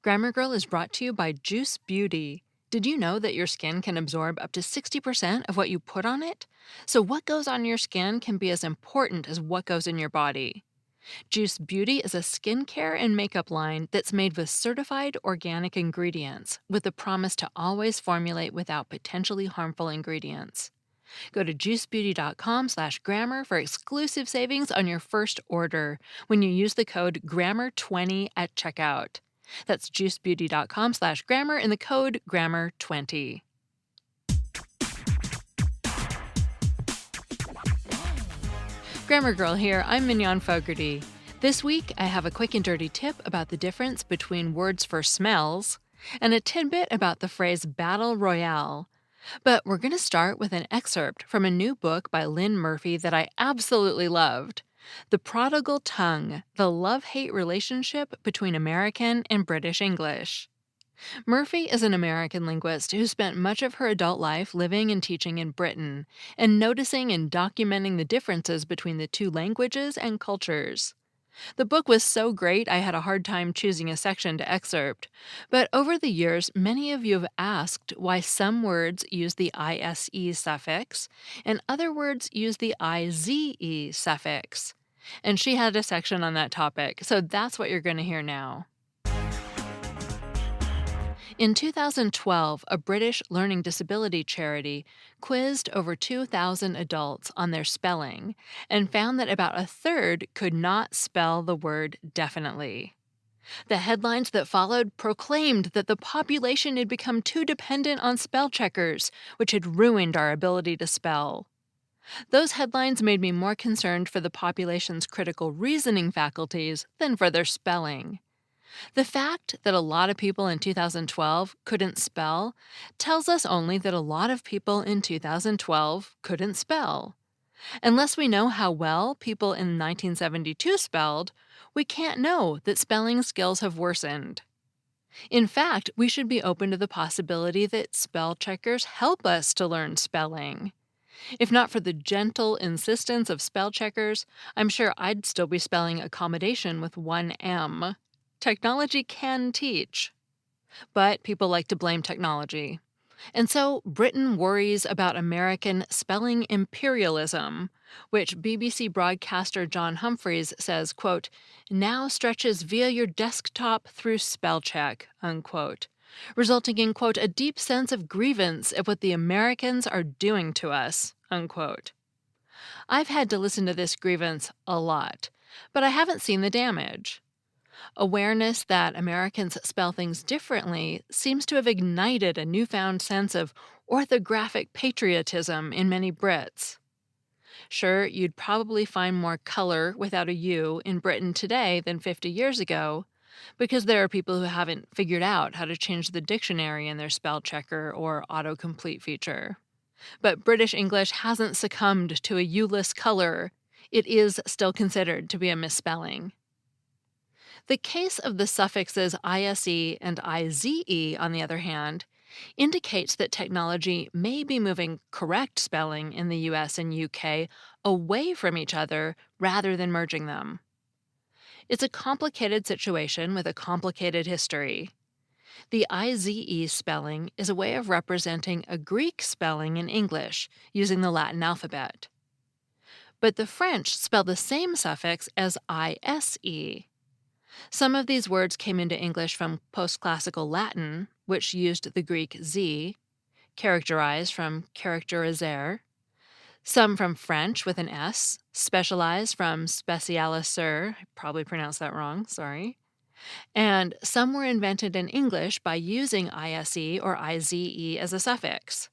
Grammar Girl is brought to you by Juice Beauty. Did you know that your skin can absorb up to 60% of what you put on it? So, what goes on your skin can be as important as what goes in your body. Juice Beauty is a skincare and makeup line that's made with certified organic ingredients, with the promise to always formulate without potentially harmful ingredients. Go to juicebeauty.com/grammar for exclusive savings on your first order when you use the code GRAMMAR20 at checkout. That's juicebeauty.com/grammar and the code GRAMMAR20. Grammar Girl here, I'm Mignon Fogarty. This week, I have a quick and dirty tip about the difference between words for smells and a tidbit about the phrase battle royale. But we're going to start with an excerpt from a new book by Lynne Murphy that I absolutely loved. The Prodigal Tongue, the love-hate relationship between American and British English. Murphy is an American linguist who spent much of her adult life living and teaching in Britain, and noticing and documenting the differences between the two languages and cultures. The book was so great I had a hard time choosing a section to excerpt, but over the years many of you have asked why some words use the ise suffix and other words use the ize suffix. And she had a section on that topic, so that's what you're going to hear now. In 2012, a British learning disability charity quizzed over 2,000 adults on their spelling and found that about a third could not spell the word definitely. The headlines that followed proclaimed that the population had become too dependent on spell checkers, which had ruined our ability to spell. Those headlines made me more concerned for the population's critical reasoning faculties than for their spelling. The fact that a lot of people in 2012 couldn't spell tells us only that a lot of people in 2012 couldn't spell. Unless we know how well people in 1972 spelled, we can't know that spelling skills have worsened. In fact, we should be open to the possibility that spell checkers help us to learn spelling. If not for the gentle insistence of spell checkers, I'm sure I'd still be spelling accommodation with one M. Technology can teach. But people like to blame technology. And so Britain worries about American spelling imperialism, which BBC broadcaster John Humphreys says, quote, now stretches via your desktop through spell check, unquote, resulting in, quote, a deep sense of grievance at what the Americans are doing to us, unquote. I've had to listen to this grievance a lot, but I haven't seen the damage. Awareness that Americans spell things differently seems to have ignited a newfound sense of orthographic patriotism in many Brits. Sure, you'd probably find more color without a U in Britain today than 50 years ago, because there are people who haven't figured out how to change the dictionary in their spell checker or autocomplete feature. But British English hasn't succumbed to a U-less color. It is still considered to be a misspelling. The case of the suffixes ise and ize, on the other hand, indicates that technology may be moving correct spelling in the US and UK away from each other rather than merging them. It's a complicated situation with a complicated history. The ize spelling is a way of representing a Greek spelling in English using the Latin alphabet. But the French spell the same suffix as ise. Some of these words came into English from post-classical Latin, which used the Greek z, characterized from characteriser, some from French with an s, specialized from spécialiseur, I probably pronounced that wrong, sorry, and some were invented in English by using ise or ize as a suffix.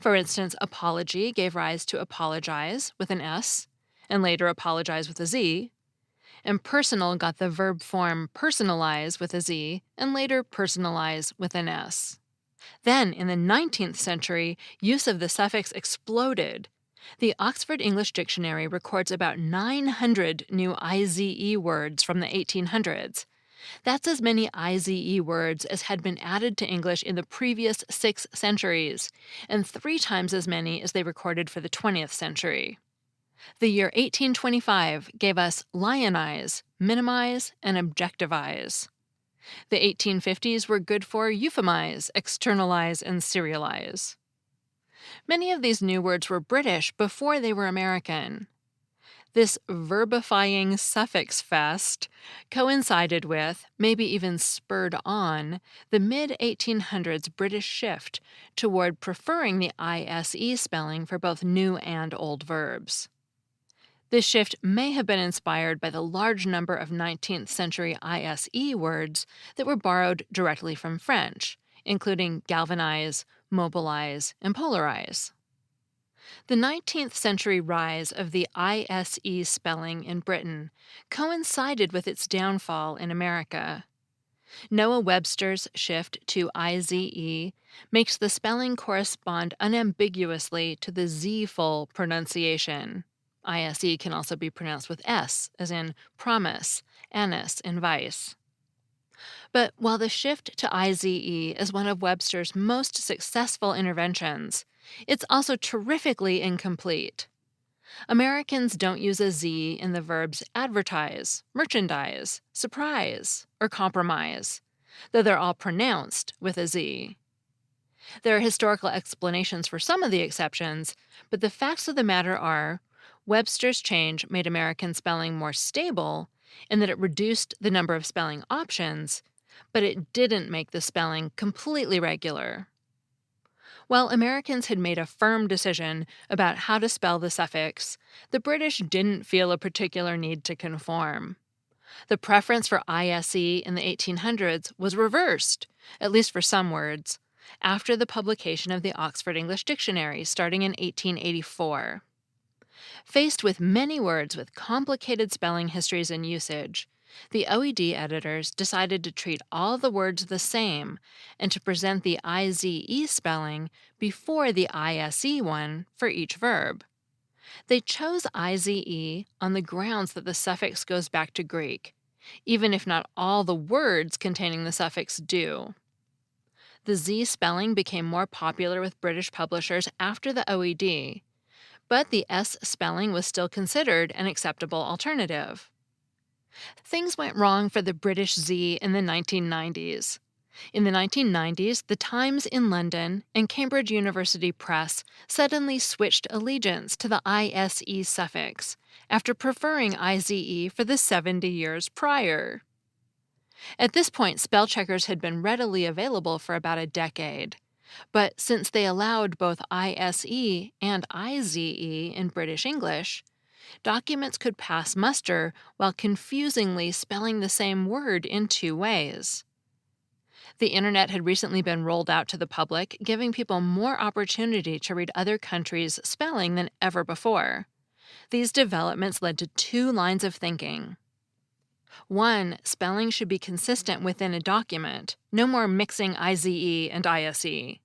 For instance, apology gave rise to apologize with an s, and later apologize with a z, and personal got the verb form personalize with a z, and later personalize with an s. Then, in the 19th century, use of the suffix exploded. The Oxford English Dictionary records about 900 new ize words from the 1800s. That's as many ize words as had been added to English in the previous 6 centuries, and 3 times as many as they recorded for the 20th century. The year 1825 gave us lionize, minimize, and objectivize. The 1850s were good for euphemize, externalize, and serialize. Many of these new words were British before they were American. This verbifying suffix fest coincided with, maybe even spurred on, the mid 1800s British shift toward preferring the ISE spelling for both new and old verbs. This shift may have been inspired by the large number of 19th century ISE words that were borrowed directly from French, including galvanize, mobilize, and polarize. The 19th century rise of the ISE spelling in Britain coincided with its downfall in America. Noah Webster's shift to IZE makes the spelling correspond unambiguously to the Z-full pronunciation. ISE can also be pronounced with S, as in promise, anise, and vice. But while the shift to IZE is one of Webster's most successful interventions, it's also terrifically incomplete. Americans don't use a Z in the verbs advertise, merchandise, surprise, or compromise, though they're all pronounced with a Z. There are historical explanations for some of the exceptions, but the facts of the matter are Webster's change made American spelling more stable in that it reduced the number of spelling options, but it didn't make the spelling completely regular. While Americans had made a firm decision about how to spell the suffix, the British didn't feel a particular need to conform. The preference for ISE in the 1800s was reversed, at least for some words, after the publication of the Oxford English Dictionary starting in 1884. Faced with many words with complicated spelling histories and usage, the OED editors decided to treat all the words the same and to present the IZE spelling before the ISE one for each verb. They chose IZE on the grounds that the suffix goes back to Greek, even if not all the words containing the suffix do. The Z spelling became more popular with British publishers after the OED, but the S spelling was still considered an acceptable alternative. Things went wrong for the British Z in the 1990s. In the 1990s, the Times in London and Cambridge University Press suddenly switched allegiance to the ISE suffix after preferring IZE for the 70 years prior. At this point, spell checkers had been readily available for about a decade. But since they allowed both ISE and IZE in British English, documents could pass muster while confusingly spelling the same word in two ways. The internet had recently been rolled out to the public, giving people more opportunity to read other countries' spelling than ever before. These developments led to two lines of thinking. One, spelling should be consistent within a document, no more mixing IZE and ISE.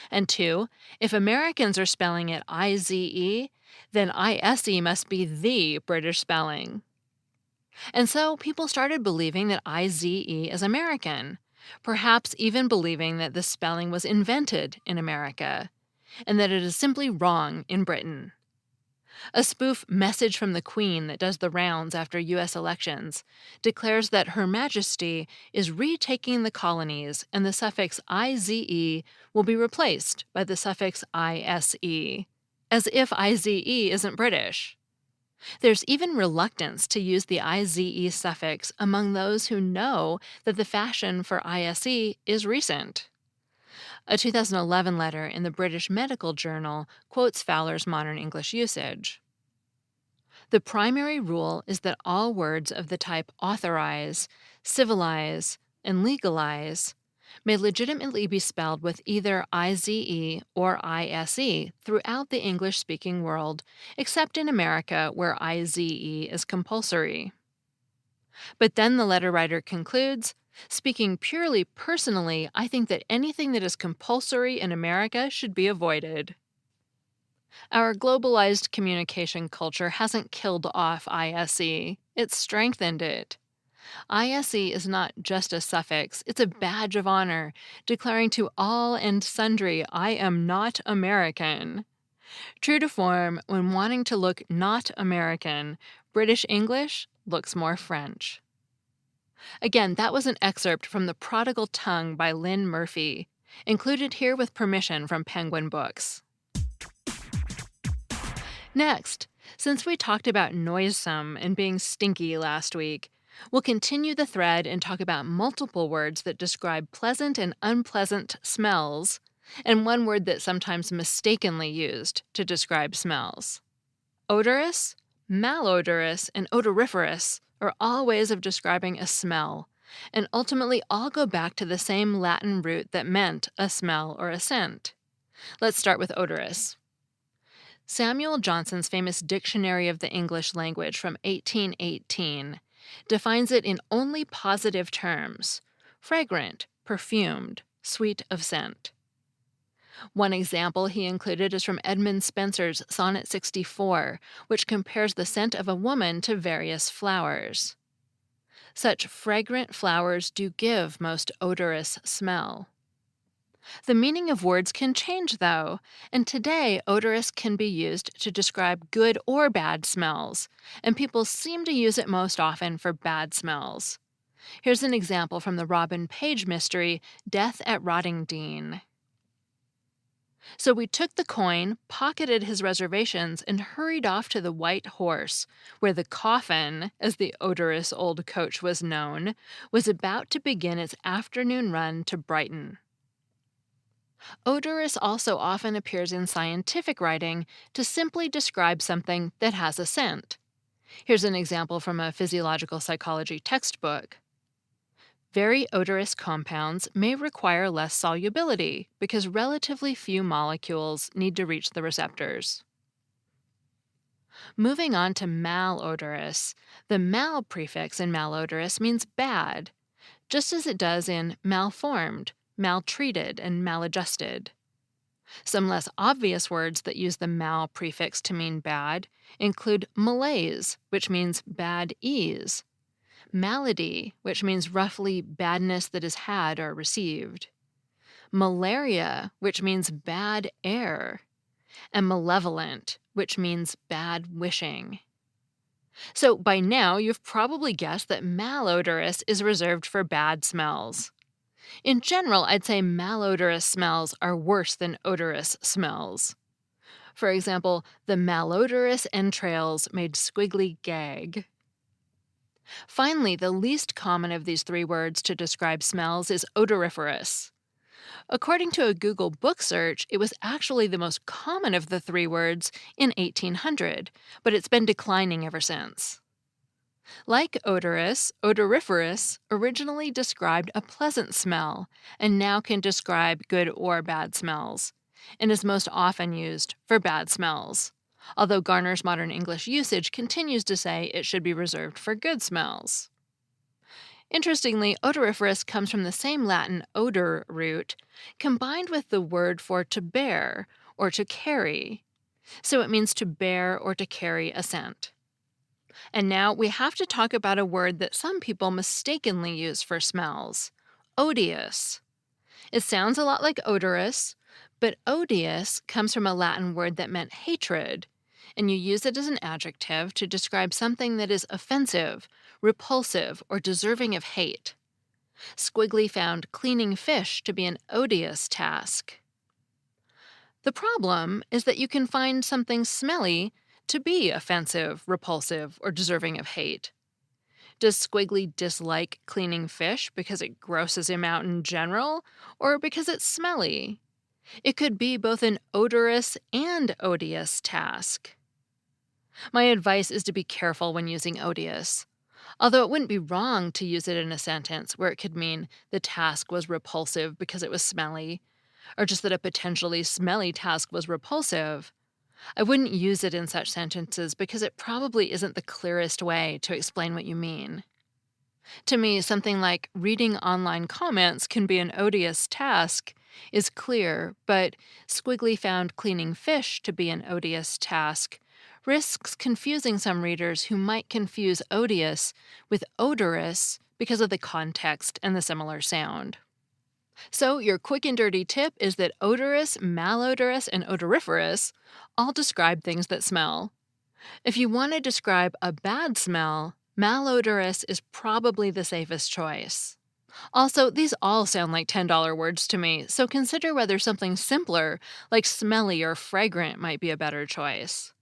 And two, if Americans are spelling it IZE, then ISE must be the British spelling. And so people started believing that IZE is American, perhaps even believing that the spelling was invented in America, and that it is simply wrong in Britain. A spoof Message from the Queen that does the rounds after U.S. elections declares that Her Majesty is retaking the colonies and the suffix IZE will be replaced by the suffix ISE, as if IZE isn't British. There's even reluctance to use the IZE suffix among those who know that the fashion for ISE is recent. A 2011 letter in the British Medical Journal quotes Fowler's modern English usage. The primary rule is that all words of the type authorize, civilize, and legalize may legitimately be spelled with either IZE or ISE throughout the English-speaking world, except in America where IZE is compulsory. But then the letter writer concludes, speaking purely personally, I think that anything that is compulsory in America should be avoided. Our globalized communication culture hasn't killed off ISE, it's strengthened it. ISE is not just a suffix, it's a badge of honor, declaring to all and sundry, I am not American. True to form, when wanting to look not American, British English looks more French. Again, that was an excerpt from The Prodigal Tongue by Lynne Murphy, included here with permission from Penguin Books. Next, since we talked about noisome and being stinky last week, we'll continue the thread and talk about multiple words that describe pleasant and unpleasant smells, and one word that's sometimes mistakenly used to describe smells. Odorous, malodorous, and odoriferous are all ways of describing a smell, and ultimately all go back to the same Latin root that meant a smell or a scent. Let's start with odorous. Samuel Johnson's famous Dictionary of the English Language from 1818 defines it in only positive terms: fragrant, perfumed, sweet of scent. One example he included is from Edmund Spenser's Sonnet 64, which compares the scent of a woman to various flowers. Such fragrant flowers do give most odorous smell. The meaning of words can change, though, and today odorous can be used to describe good or bad smells, and people seem to use it most often for bad smells. Here's an example from the Robin Page mystery, Death at Rottingdean. So we took the coin, pocketed his reservations, and hurried off to the White Horse, where the coffin, as the odorous old coach was known, was about to begin its afternoon run to Brighton. Odorous also often appears in scientific writing to simply describe something that has a scent. Here's an example from a physiological psychology textbook. Very odorous compounds may require less solubility because relatively few molecules need to reach the receptors. Moving on to malodorous, the mal prefix in malodorous means bad, just as it does in malformed, maltreated, and maladjusted. Some less obvious words that use the mal prefix to mean bad include malaise, which means bad ease, malady, which means roughly badness that is had or received, malaria, which means bad air, and malevolent, which means bad wishing. So by now, you've probably guessed that malodorous is reserved for bad smells. In general, I'd say malodorous smells are worse than odorous smells. For example, the malodorous entrails made Squiggly gag. Finally, the least common of these three words to describe smells is odoriferous. According to a Google book search, it was actually the most common of the three words in 1800, but it's been declining ever since. Like odorous, odoriferous originally described a pleasant smell and now can describe good or bad smells, and is most often used for bad smells, although Garner's modern English usage continues to say it should be reserved for good smells. Interestingly, odoriferous comes from the same Latin odor root, combined with the word for to bear or to carry, so it means to bear or to carry a scent. And now we have to talk about a word that some people mistakenly use for smells: odious. It sounds a lot like odorous, but odious comes from a Latin word that meant hatred, and you use it as an adjective to describe something that is offensive, repulsive, or deserving of hate. Squiggly found cleaning fish to be an odious task. The problem is that you can find something smelly to be offensive, repulsive, or deserving of hate. Does Squiggly dislike cleaning fish because it grosses him out in general, or because it's smelly? It could be both an odorous and odious task. My advice is to be careful when using odious, although it wouldn't be wrong to use it in a sentence where it could mean the task was repulsive because it was smelly, or just that a potentially smelly task was repulsive. I wouldn't use it in such sentences because it probably isn't the clearest way to explain what you mean. To me, something like reading online comments can be an odious task is clear, but Squiggly found cleaning fish to be an odious task risks confusing some readers who might confuse odious with odorous because of the context and the similar sound. So your quick and dirty tip is that odorous, malodorous, and odoriferous all describe things that smell. If you want to describe a bad smell, Malodorous is probably the safest choice. Also, these all sound like $10 words to me, so consider whether something simpler, like smelly or fragrant, might be a better choice.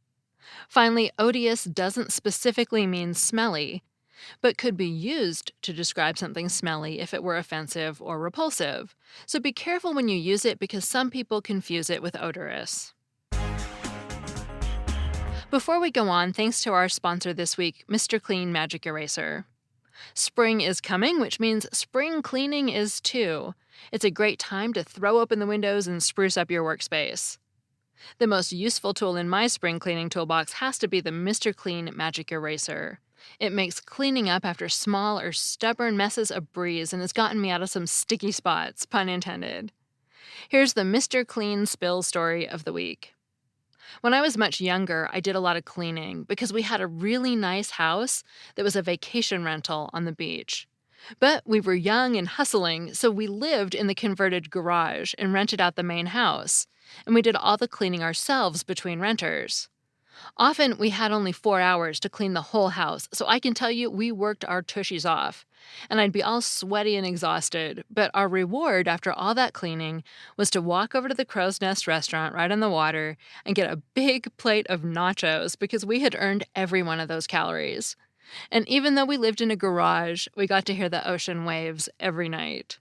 Finally, odious doesn't specifically mean smelly, but could be used to describe something smelly if it were offensive or repulsive. So be careful when you use it because some people confuse it with odorous. Before we go on, thanks to our sponsor this week, Mr. Clean Magic Eraser. Spring is coming, which means spring cleaning is too. It's a great time to throw open the windows and spruce up your workspace. The most useful tool in my spring cleaning toolbox has to be the Mr. Clean Magic Eraser. It makes cleaning up after small or stubborn messes a breeze and has gotten me out of some sticky spots, pun intended. Here's the Mr. Clean spill story of the week. When I was much younger, I did a lot of cleaning because we had a really nice house that was a vacation rental on the beach. But we were young and hustling, so we lived in the converted garage and rented out the main house, and we did all the cleaning ourselves between renters. Often we had only 4 hours to clean the whole house, so I can tell you we worked our tushies off. And I'd be all sweaty and exhausted, but our reward after all that cleaning was to walk over to the Crow's Nest restaurant right on the water and get a big plate of nachos because we had earned every one of those calories. And even though we lived in a garage, we got to hear the ocean waves every night.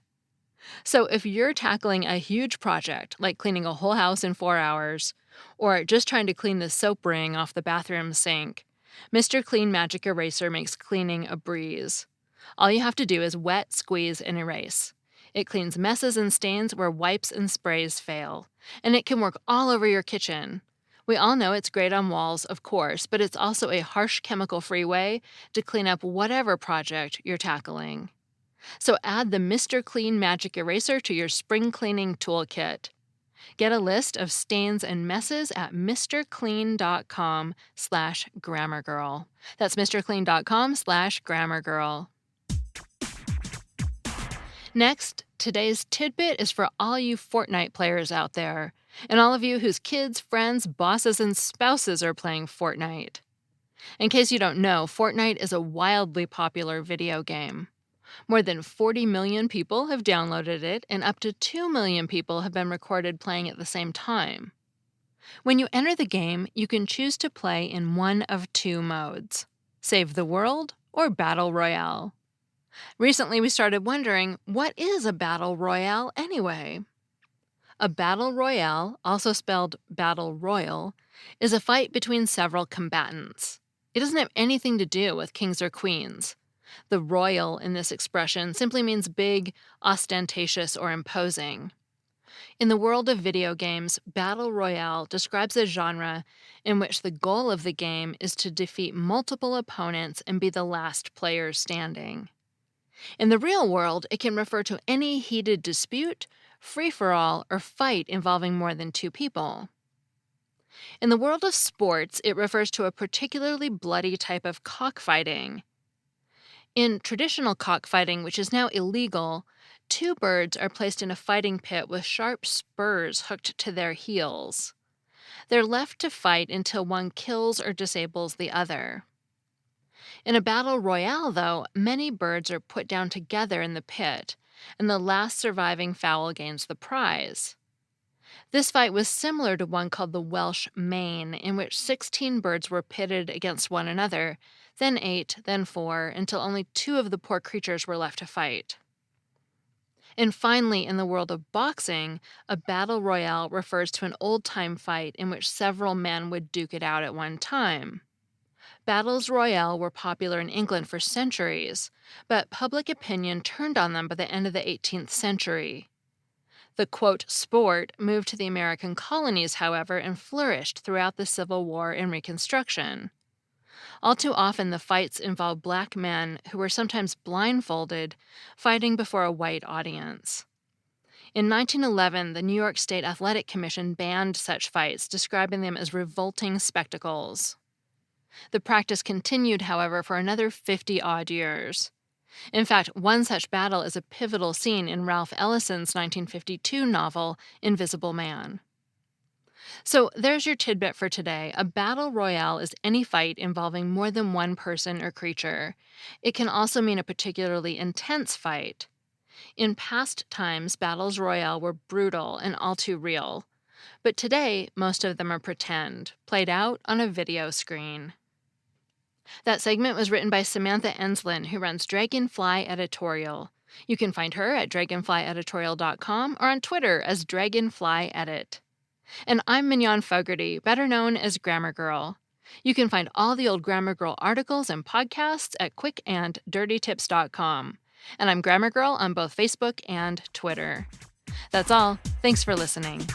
So if you're tackling a huge project, like cleaning a whole house in 4 hours, or just trying to clean the soap ring off the bathroom sink, Mr. Clean Magic Eraser makes cleaning a breeze. All you have to do is wet, squeeze, and erase. It cleans messes and stains where wipes and sprays fail, and it can work all over your kitchen. We all know it's great on walls, of course, but it's also a harsh chemical-free way to clean up whatever project you're tackling. So add the Mr. Clean Magic Eraser to your spring cleaning toolkit. Get a list of stains and messes at mrclean.com/grammargirl. That's mrclean.com/grammargirl. Next, today's tidbit is for all you Fortnite players out there, and all of you whose kids, friends, bosses, and spouses are playing Fortnite. In case you don't know, Fortnite is a wildly popular video game. More than 40 million people have downloaded it, and up to 2 million people have been recorded playing at the same time. When you enter the game, you can choose to play in one of two modes: Save the World or Battle Royale. Recently, we started wondering, what is a Battle Royale anyway? A Battle Royale, also spelled Battle Royal, is a fight between several combatants. It doesn't have anything to do with kings or queens. The royal in this expression simply means big, ostentatious, or imposing. In the world of video games, Battle Royale describes a genre in which the goal of the game is to defeat multiple opponents and be the last player standing. In the real world, it can refer to any heated dispute, free-for-all, or fight involving more than two people. In the world of sports, it refers to a particularly bloody type of cockfighting. In traditional cockfighting, which is now illegal, two birds are placed in a fighting pit with sharp spurs hooked to their heels. They're left to fight until one kills or disables the other. In a battle royale, though, many birds are put down together in the pit, and the last surviving fowl gains the prize. This fight was similar to one called the Welsh Main, in which 16 birds were pitted against one another, then 8, then 4, until only 2 of the poor creatures were left to fight. And finally, in the world of boxing, a battle royale refers to an old-time fight in which several men would duke it out at one time. Battles royale were popular in England for centuries, but public opinion turned on them by the end of the 18th century. The, quote, sport moved to the American colonies, however, and flourished throughout the Civil War and Reconstruction. All too often, the fights involved black men who were sometimes blindfolded, fighting before a white audience. In 1911, the New York State Athletic Commission banned such fights, describing them as revolting spectacles. The practice continued, however, for another 50-odd years. In fact, one such battle is a pivotal scene in Ralph Ellison's 1952 novel, Invisible Man. So there's your tidbit for today. A battle royale is any fight involving more than one person or creature. It can also mean a particularly intense fight. In past times, battles royale were brutal and all too real. But today, most of them are pretend, played out on a video screen. That segment was written by Samantha Enslin, who runs Dragonfly Editorial. You can find her at dragonflyeditorial.com or on Twitter as DragonflyEdit. And I'm Mignon Fogarty, better known as Grammar Girl. You can find all the old Grammar Girl articles and podcasts at quickanddirtytips.com. And I'm Grammar Girl on both Facebook and Twitter. That's all. Thanks for listening.